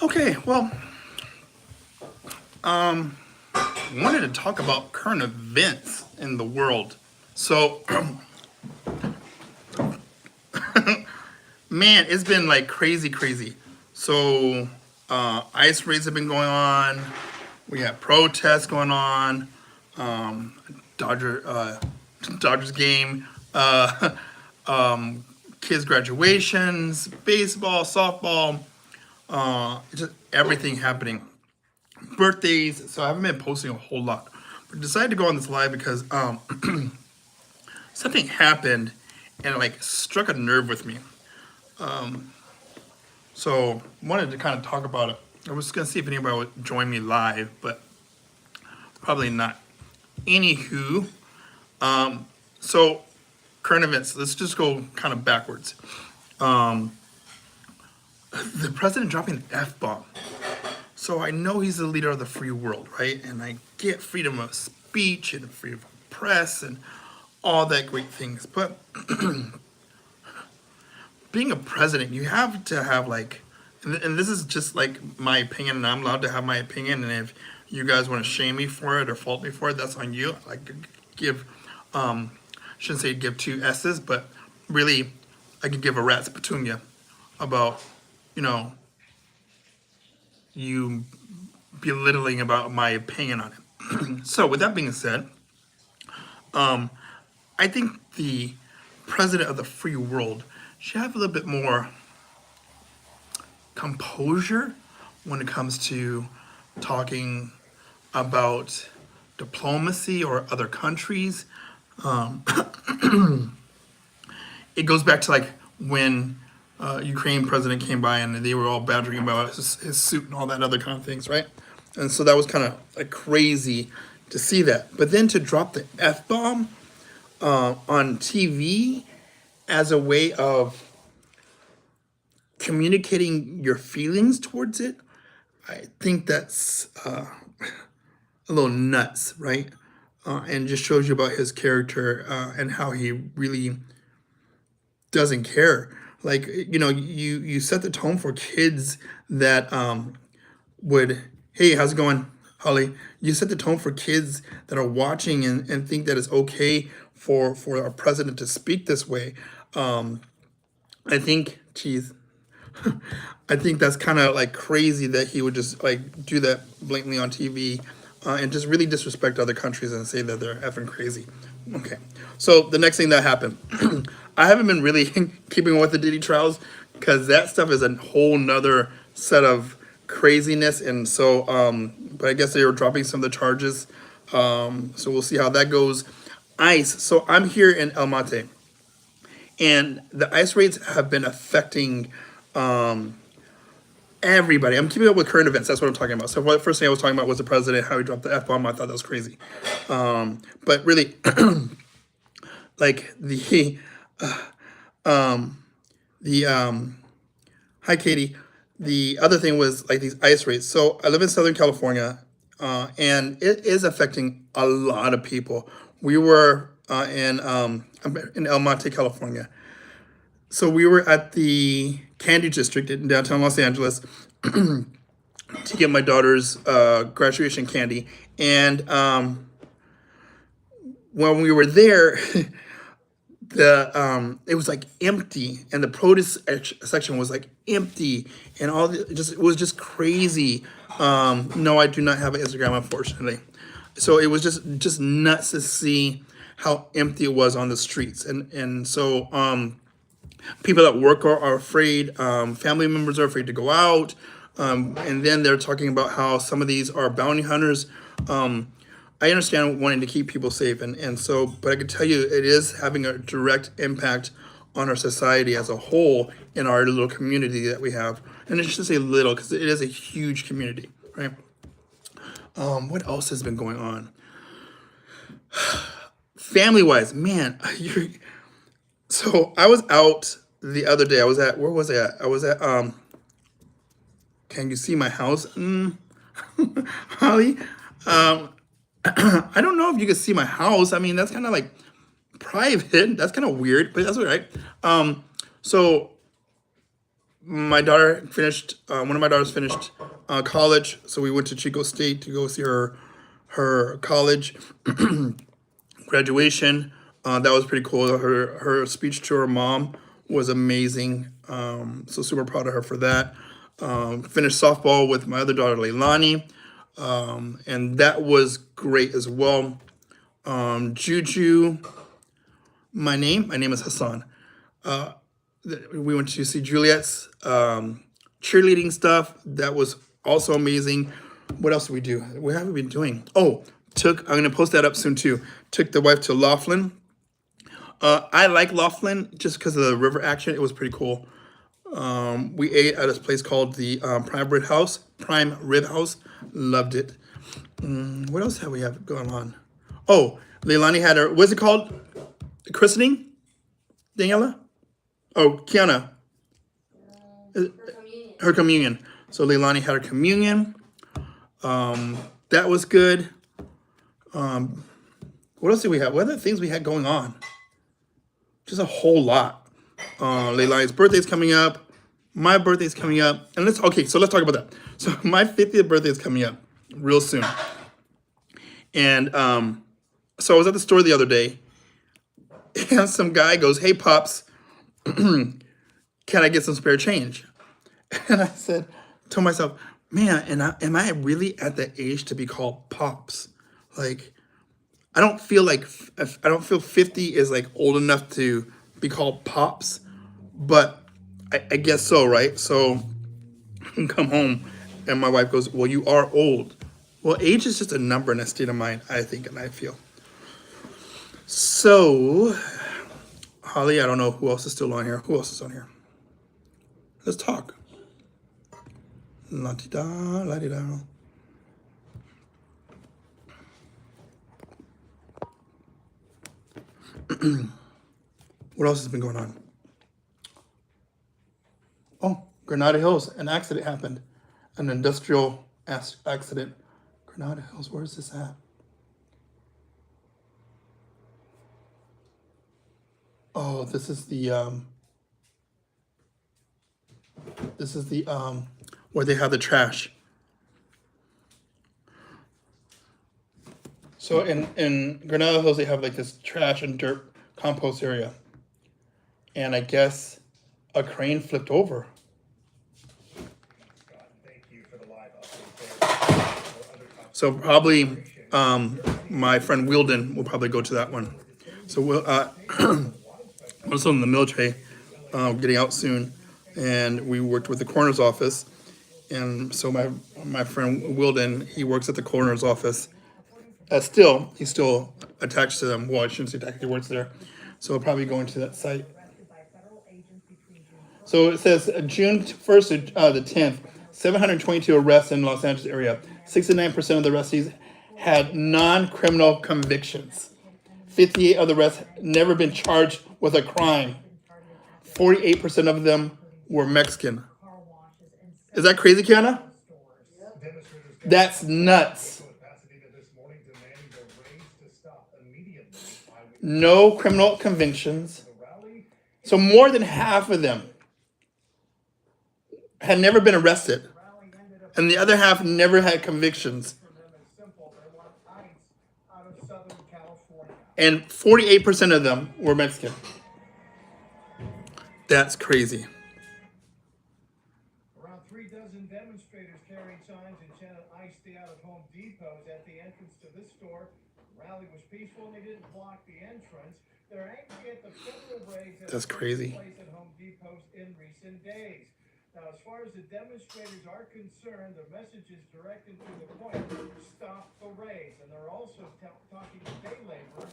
Okay, well, wanted to talk about current events in the world. So, man, it's been like crazy, crazy. So, ice raids have been going on. We have protests going on. Dodger, Dodgers game. Kids graduations, baseball, softball. Just everything happening. Birthdays. So I haven't been posting a whole lot, but decided to go on this live because something happened and it like struck a nerve with me. So wanted to kind of talk about it. I was gonna see if anybody would join me live, but probably not. Anywho, so current events. Let's just go kind of backwards. The president dropping an F bomb. So I know he's the leader of the free world, right? And I get freedom of speech and freedom of press and all that great things. But being a president, you have to have like, and this is just like my opinion, and I'm allowed to have my opinion. And if you guys want to shame me for it or fault me for it, that's on you. Like give, shouldn't say give two S's, but really, I could give a rat's petunia about, you know, you belittling about my opinion on it. So with that being said, I think the president of the free world should have a little bit more composure when it comes to talking about diplomacy or other countries. It goes back to like when Ukraine president came by and they were all badgering about his suit and all that other kind of things, right? And so that was kind of like crazy to see that. But then to drop the F bomb on TV as a way of communicating your feelings towards it, I think that's a little nuts, right? And just shows you about his character and how he really doesn't care. Like you set the tone for kids that would, hey, how's it going, Holly? You set the tone for kids that are watching and think that it's okay for our president to speak this way. I think, geez, I think that's kind of like crazy that he would just like do that blatantly on TV and just really disrespect other countries and say that they're effing crazy. Okay, so the next thing that happened, I haven't been really keeping with the Diddy trials because that stuff is a whole nother set of craziness, and so but I guess they were dropping some of the charges, so we'll see how that goes. ICE. So I'm here in El Mate, and the ICE raids have been affecting everybody. I'm keeping up with current events. That's what I'm talking about. So the first thing I was talking about was the president, how he dropped the F bomb. I thought that was crazy. But really, like the hi Katie. The other thing was like these ice raids. So I live in Southern California, and it is affecting a lot of people. We were in El Monte, California. So we were at the Candy District in downtown Los Angeles to get my daughter's graduation candy. And when we were there, it was like empty, and the produce section was like empty, and it was just crazy. No, I do not have an Instagram, unfortunately. So it was just nuts to see how empty it was on the streets, and so people at work are afraid. Family members are afraid to go out. And then they're talking about how some of these are bounty hunters. I understand wanting to keep people safe. And so, but I can tell you it is having a direct impact on our society as a whole in our little community that we have. And I should say little because it is a huge community, right? What else has been going on? Family-wise, man, so I was out the other day. Where was I at? I was at, can you see my house? Holly, I don't know if you can see my house. I mean, that's kind of like private. That's kind of weird, but that's all right. So my daughter finished. One of my daughters finished college, so we went to Chico State to go see her college graduation. That was pretty cool. Her speech to her mom was amazing. So super proud of her for that. Finished softball with my other daughter Leilani, and that was great as well. Juju, my name is Hassan. We went to see Juliet's cheerleading stuff. That was also amazing. What else did we do? What have we been doing? Oh, I'm gonna post that up soon too. Took the wife to Laughlin. I like Laughlin just because of the river action. It was pretty cool. We ate at a place called the Prime Rib House. Prime Rib House. Loved it. What else have we have going on? Oh, Leilani had her, what's it called? Christening? Daniela? Oh, Kiana. Her communion. So Leilani had her communion. That was good. What else did we have? What other things we had going on? Just a whole lot. Leilani's birthday's coming up. My birthday's coming up. And so let's talk about that. So my 50th birthday is coming up real soon. And so I was at the store the other day, and some guy goes, "Hey, Pops, can I get some spare change?" And I told myself, man, am I really at the age to be called Pops? Like, I don't feel 50 is like old enough to be called Pops, but I guess so, right? So I come home and my wife goes, "Well, you are old." Well, age is just a number and a state of mind, I think, and I feel. So, Holly, I don't know who else is still on here. Who else is on here? Let's talk. La-di-da, la-di-da. What else has been going on? Oh, Granada Hills, an accident happened. An industrial accident. Granada Hills, where is this at? Oh, this is the where they have the trash. So in Granada Hills, they have like this trash and dirt compost area. And I guess a crane flipped over. So probably my friend Wielden will probably go to that one. So we'll I'm also in the military, getting out soon, and we worked with the coroner's office. And so my friend Wilden, he works at the coroner's office. He's still attached to them. Well, I shouldn't say attached, he works there. So he'll probably go into that site. So it says June 1st to the 10th, 722 arrests in Los Angeles area. 69% of the arrestees had non-criminal convictions. 58 of the arrests never been charged with a crime. 48% of them were Mexican. Is that crazy, Kiana? That's nuts. No criminal convictions. So more than half of them had never been arrested. And the other half never had convictions. And 48% of them were Mexican. That's crazy. Around 3 dozen demonstrators carrying signs and chanted "I stay out of Home Depots" at the entrance to this store. The rally was peaceful and they didn't block the entrance. They're angry at the federal raids that That's crazy. took place at Home Depots in recent days. Now, as far as the demonstrators are concerned, the message is direct and to the point: stop the raids. And they're also talking to day labor.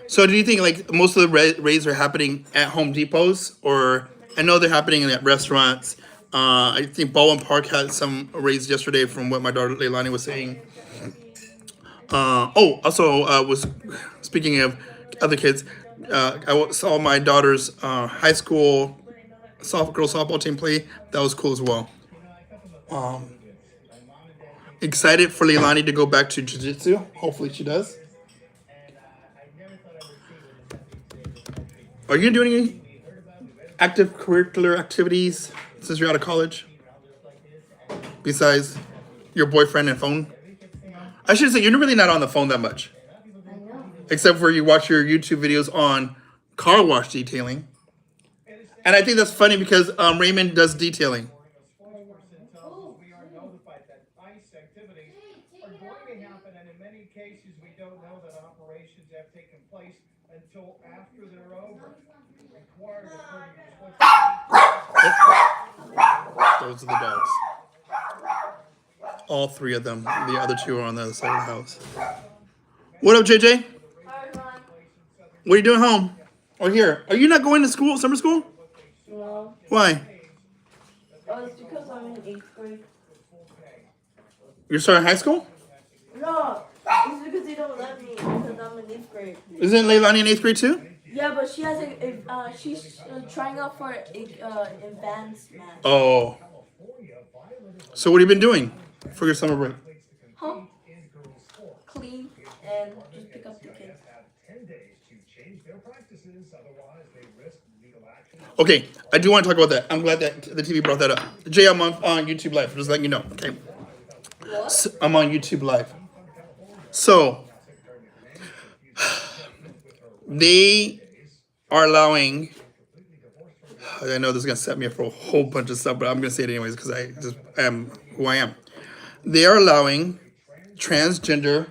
So do you think like most of the raids are happening at Home Depots, or I know they're happening at restaurants? I think Baldwin Park had some raids yesterday, from what my daughter Leilani was saying. Also was speaking of other kids. I saw my daughter's high school girls softball team play. That was cool as well. Excited for Leilani to go back to jiu-jitsu. Hopefully she does. Are you doing any active curricular activities? since you're out of college? Besides your boyfriend and phone? I should say you're really not on the phone that much, I know. except for you watch your YouTube videos on car wash detailing. And I think that's funny because Raymond does detailing. Spokesperson tells us we are notified that ICE activities are going to happen, and in many cases, we don't know that operations have taken place until after they're over. Required according to Those are the dogs. All three of them. The other two are on the other side of the house. What up, JJ? What are you doing home? Or here? Are you not going to school, summer school? No. Why? Oh, it's because I'm in 8th grade. You're starting high school? No, it's because they don't let me because I'm in 8th grade. Isn't Leilani in 8th grade too? Yeah, but she has she's trying out for advanced math. Oh. So what have you been doing for your summer break? Huh? Clean and just pick up the kids. Okay, I do want to talk about that. I'm glad that the TV brought that up. Jay, I'm on YouTube Live. Just letting you know. Okay. What? So, I'm on YouTube Live. So, they are allowing. I know this is going to set me up for a whole bunch of stuff, but I'm going to say it anyways because I just am who I am. They are allowing transgender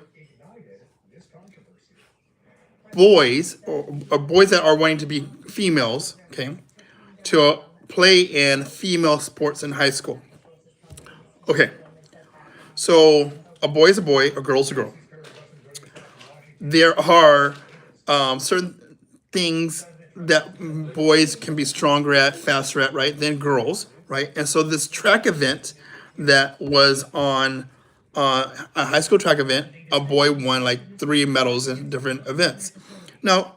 boys or boys that are wanting to be females, okay, to play in female sports in high school. Okay, so a boy is a boy, a girl is a girl. There are certain things that boys can be stronger at, faster at, right, than girls, right? And so this track event that was on a high school track event, a boy won like 3 medals in different events. Now,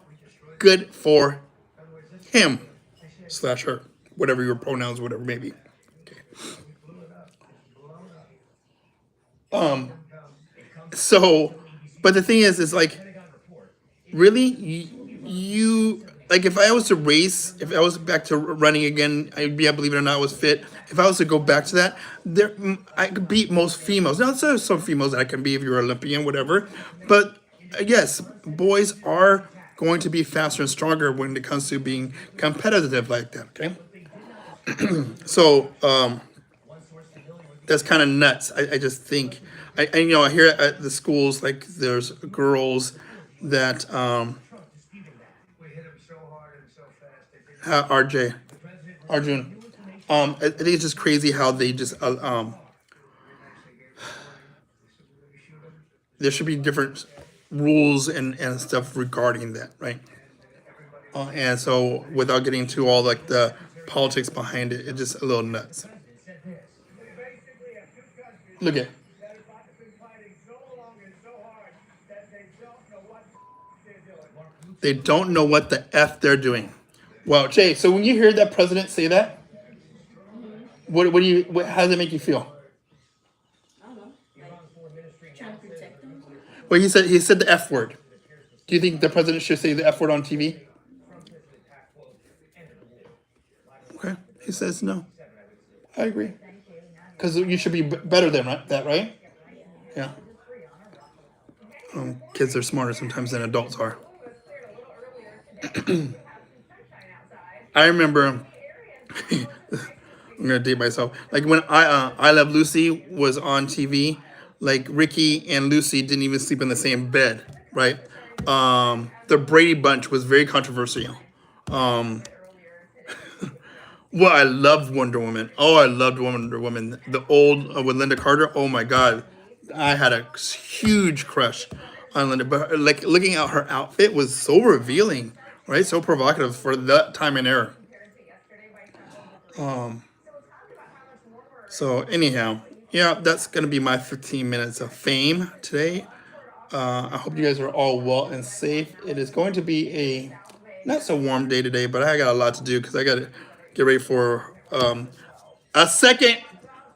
good for him slash her, whatever your pronouns, whatever maybe. Okay. So, but the thing is like, really, you like if I was to race, if I was back to running again, I'd be, I believe it or not, I was fit. If I was to go back to that, I could beat most females. Now, there's some females that I can be if you're Olympian, whatever. But yes, boys are going to be faster and stronger when it comes to being competitive like that. Okay, so that's kind of nuts. I just think, I hear at the schools like there's girls that RJ Arjun. I think it's just crazy how they just there should be different rules and stuff regarding that, right? And so without getting into all like the politics behind it, it's just a little nuts. Look at that have been fighting so long and so hard that they don't know what they're doing. they don't know what the f they're doing. Well, Jay, so when you hear that president say that, what do you how does it make you feel? I don't know. Like, trying to protect them. Well, he said the f word. Do you think the president should say the f word on TV? Okay, he says no. I agree. Because you should be better than that, right? Yeah. Kids are smarter sometimes than adults are. I remember. I'm gonna date myself. Like when I Love Lucy was on TV, like Ricky and Lucy didn't even sleep in the same bed, right? The Brady Bunch was very controversial. Um, Well, I loved Wonder Woman. Oh, I loved Wonder Woman. The old with Linda Carter. Oh my God, I had a huge crush on Linda. But like looking at her outfit was so revealing, right? So provocative for that time and era. So anyhow, yeah, that's gonna be my 15 minutes of fame today. I hope you guys are all well and safe. It is going to be a not so warm day today, but I got a lot to do because I got to get ready for a second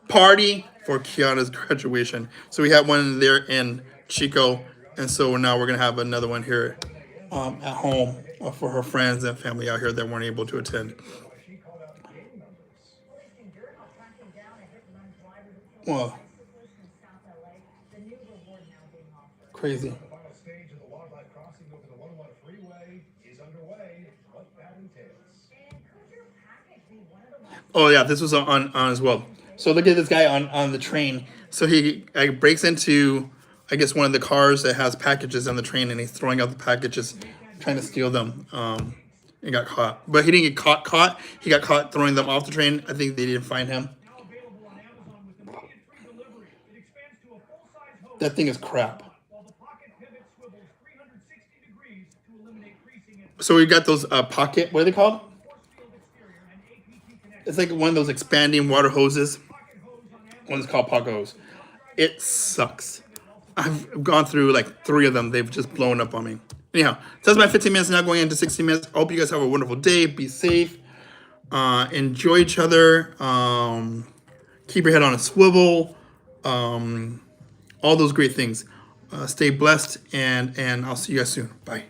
party for Kiana's graduation. So we had one there in Chico, and so now we're gonna have another one here at home for her friends and family out here that weren't able to attend. Well, crazy. The final stage of the wildlife crossing over the 101 freeway is underway. What that entails. Oh yeah, this was on as well. So look at this guy on the train. So he breaks into, I guess, one of the cars that has packages on the train, and he's throwing out the packages, trying to steal them. And got caught, but he didn't get caught. He got caught throwing them off the train. I think they didn't find him. Now available on Amazon with immediate free delivery. It expands to a full-size host. That thing is crap. While the pocket pivot swivels 360 degrees to eliminate creasing and So we got those pocket. What are they called? force field exterior and APT connector. It's like one of those expanding water hoses. Pocket hose on Amazon. One is called pocket hose. It sucks. I've gone through like 3 of them. They've just blown up on me. Anyhow, so that's my 15 minutes now going into 60 minutes. I hope you guys have a wonderful day. Be safe. Enjoy each other. Keep your head on a swivel. All those great things. Stay blessed, and I'll see you guys soon. Bye.